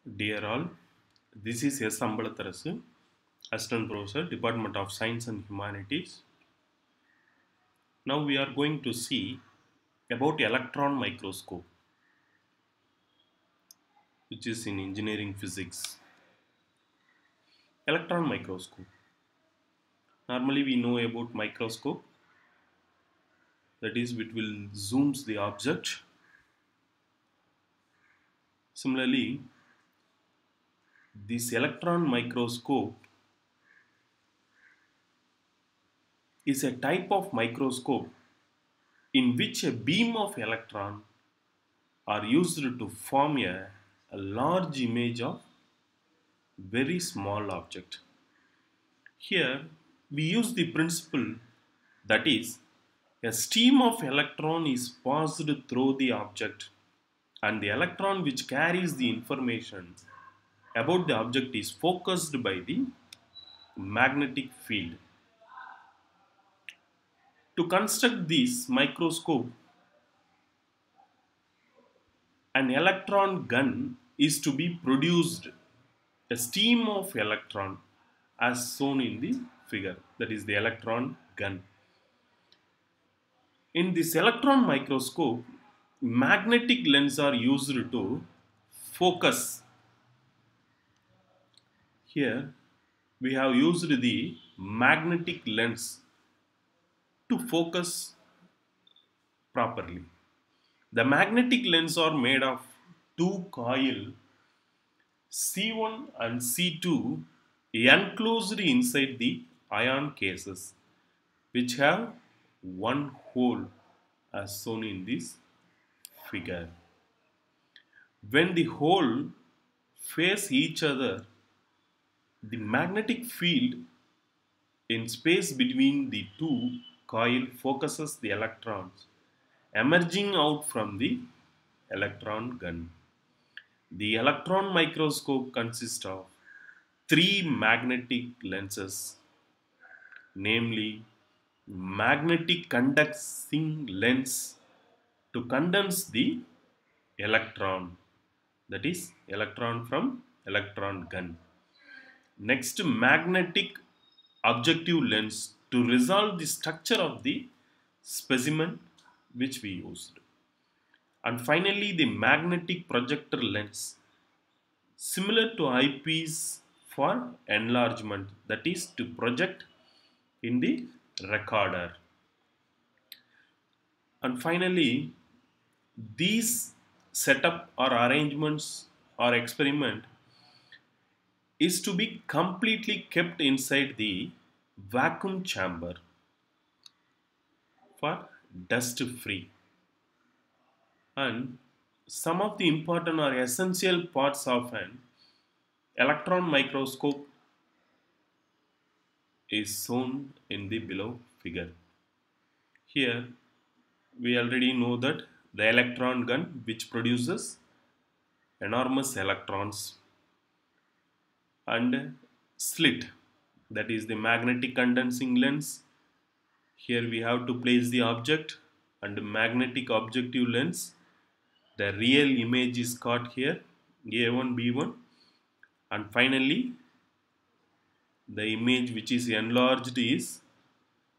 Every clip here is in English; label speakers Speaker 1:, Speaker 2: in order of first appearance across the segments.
Speaker 1: Dear all, this is S. Ambalatharasu, Assistant Professor, Department of Science and Humanities. Now we are going to see about electron microscope, which is in engineering physics. Electron microscope. Normally we know about microscope, that is, it will zooms the object. Similarly, this electron microscope is a type of microscope in which a beam of electron are used to form a large image of very small object. Here we use the principle, that is, a stream of electron is passed through the object and the electron which carries the information about the object is focused by the magnetic field. To construct this microscope, an electron gun is to be produced, a stream of electron as shown in the figure, that is the electron gun. In this electron microscope, magnetic lens are used to focus. Here we have used the magnetic lens to focus properly. The magnetic lens are made of two coils C1 and C2 enclosed inside the ion cases, which have one hole as shown in this figure. When the hole face each other, the magnetic field in space between the two coil focuses the electrons emerging out from the electron gun. The electron microscope consists of three magnetic lenses, namely magnetic conducting lens to condense the electron, that is electron from electron gun. Next, magnetic objective lens to resolve the structure of the specimen which we used. And finally, the magnetic projector lens, similar to eyepiece for enlargement, that is to project in the recorder. And finally, these setup or arrangements or experiment is to be completely kept inside the vacuum chamber for dust free. And some of the important or essential parts of an electron microscope is shown in the below figure. Here we already know that the electron gun which produces enormous electrons, and slit, that is the magnetic condensing lens. Here we have to place the object and magnetic objective lens. The real image is caught here, A1, B1, and finally the image which is enlarged is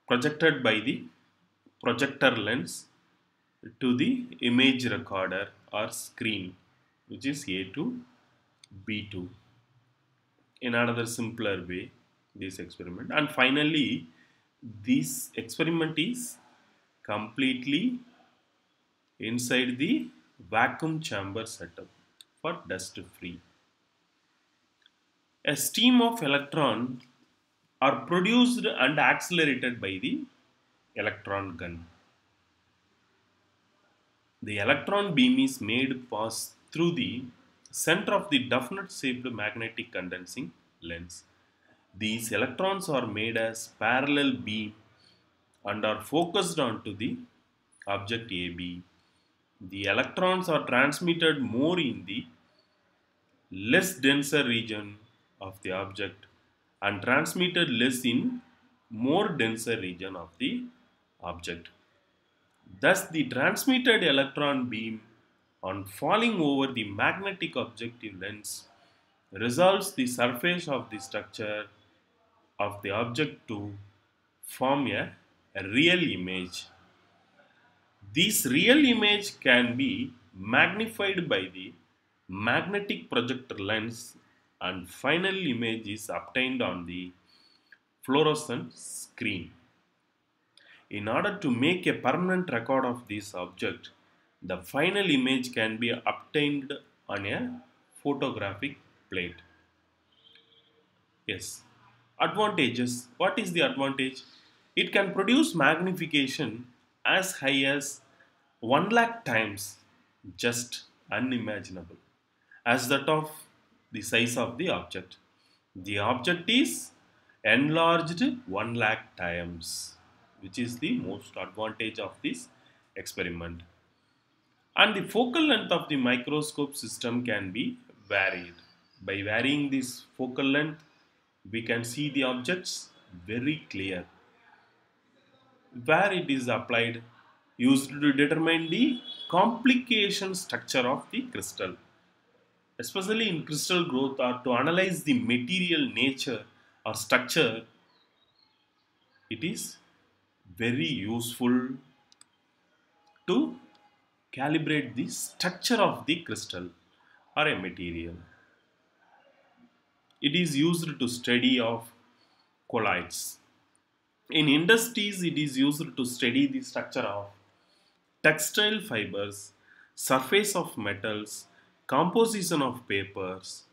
Speaker 1: projected by the projector lens to the image recorder or screen, which is A2, B2. In another simpler way, this experiment, and finally this experiment is completely inside the vacuum chamber setup for dust free. A stream of electron are produced and accelerated by the electron gun. The electron beam is made pass through the center of the definite shaped magnetic condensing lens. These electrons are made as parallel beam and are focused onto the object AB. The electrons are transmitted more in the less denser region of the object and transmitted less in more denser region of the object. Thus, the transmitted electron beam on falling over the magnetic objective lens resolves the surface of the structure of the object to form a real image. This real image can be magnified by the magnetic projector lens, and final image is obtained on the fluorescent screen. In order to make a permanent record of this object, the final image can be obtained on a photographic plate. Yes. Advantages. What is the advantage? It can produce magnification as high as 1 lakh times, just unimaginable, as that of the size of the object. The object is enlarged 1 lakh times, which is the most advantage of this experiment. And the focal length of the microscope system can be varied. By varying this focal length, we can see the objects very clear. Where it is applied, used to determine the complication structure of the crystal, especially in crystal growth or to analyze the material nature or structure. It is very useful to calibrate the structure of the crystal or a material. It is used to study of colloids. In industries, it is used to study the structure of textile fibers, surface of metals, composition of papers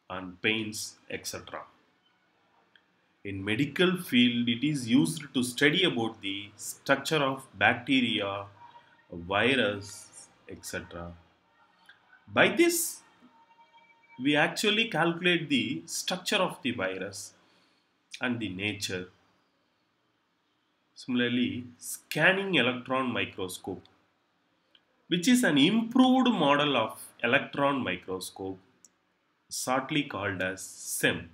Speaker 1: and paints, etc. In medical field, it is used to study about the structure of bacteria, virus, etc. By this, we actually calculate the structure of the virus and the nature. Similarly, scanning electron microscope, which is an improved model of electron microscope, shortly called as SEM,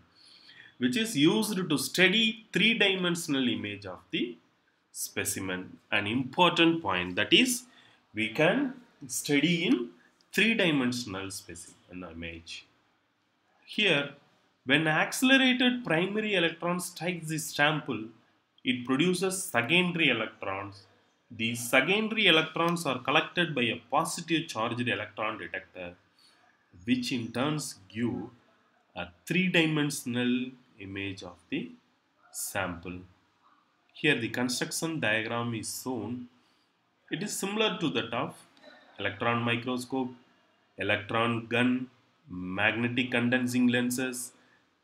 Speaker 1: which is used to study three-dimensional image of the specimen. An important point, that is, we can study in three-dimensional specimen image. Here, when accelerated primary electron strikes the sample, it produces secondary electrons. These secondary electrons are collected by a positive charged electron detector, which in turn give a three-dimensional image of the sample. Here the construction diagram is shown. It is similar to that of electron microscope, electron gun, magnetic condensing lenses.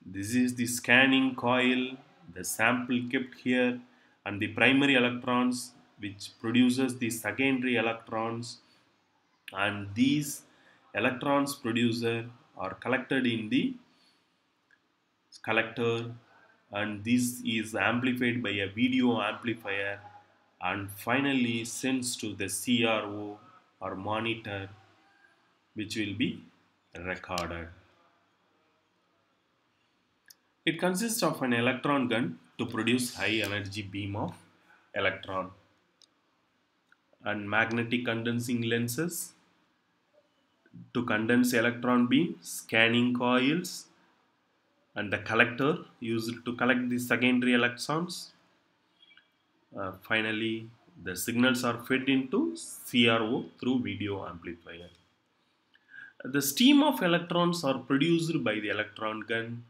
Speaker 1: This is the scanning coil, the sample kept here, and the primary electrons which produces the secondary electrons, and these electrons producer are collected in the collector, and this is amplified by a video amplifier and finally sends to the CRO or monitor, which will be recorded. It consists of an electron gun to produce high energy beam of electron, and magnetic condensing lenses to condense electron beam, scanning coils, and the collector used to collect the secondary electrons. Finally, the signals are fed into CRO through video amplifier. The stream of electrons are produced by the electron gun.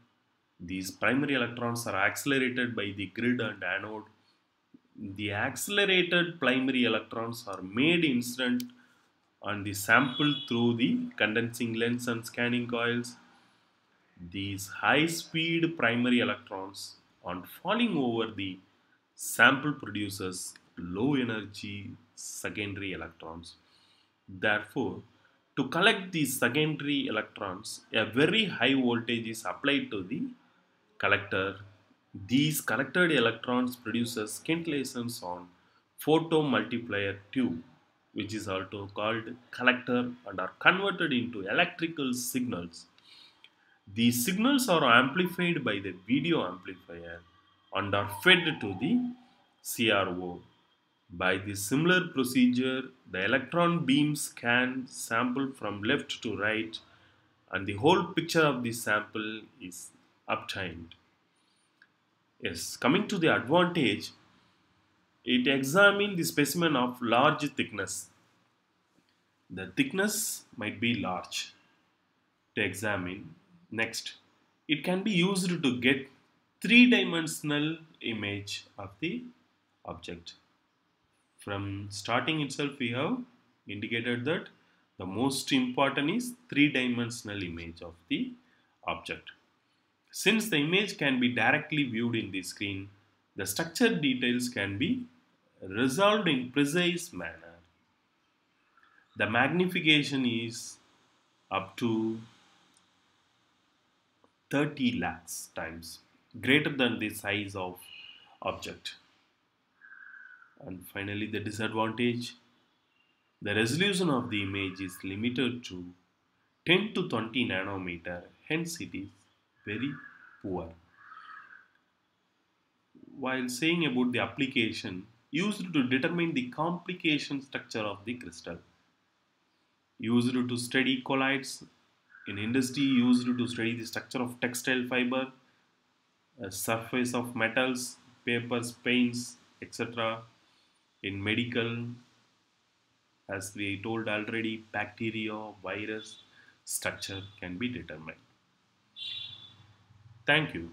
Speaker 1: These primary electrons are accelerated by the grid and anode. The accelerated primary electrons are made incident on the sample through the condensing lens and scanning coils. These high-speed primary electrons, on falling over the sample, produces low-energy secondary electrons. Therefore, to collect these secondary electrons, a very high voltage is applied to the collector. These collected electrons produces scintillations on photomultiplier tube, which is also called collector, and are converted into electrical signals. These signals are amplified by the video amplifier and are fed to the CRO. By this similar procedure, the electron beam scan sample from left to right and the whole picture of the sample is obtained. Yes, coming to the advantage, it examines the specimen of large thickness. The thickness might be large to examine. Next, it can be used to get three-dimensional image of the object. From starting itself, we have indicated that the most important is three-dimensional image of the object. Since the image can be directly viewed in the screen, the structure details can be resolved in precise manner. The magnification is up to 30 lakhs times greater than the size of object. And finally, the disadvantage, the resolution of the image is limited to 10 to 20 nanometer, hence it is very poor. While saying about the application, used to determine the complication structure of the crystal, used to study colloids, in industry used to study the structure of textile fiber, surface of metals, papers, paints, etc. In medical, as we told already, bacteria, virus structure can be determined. Thank you.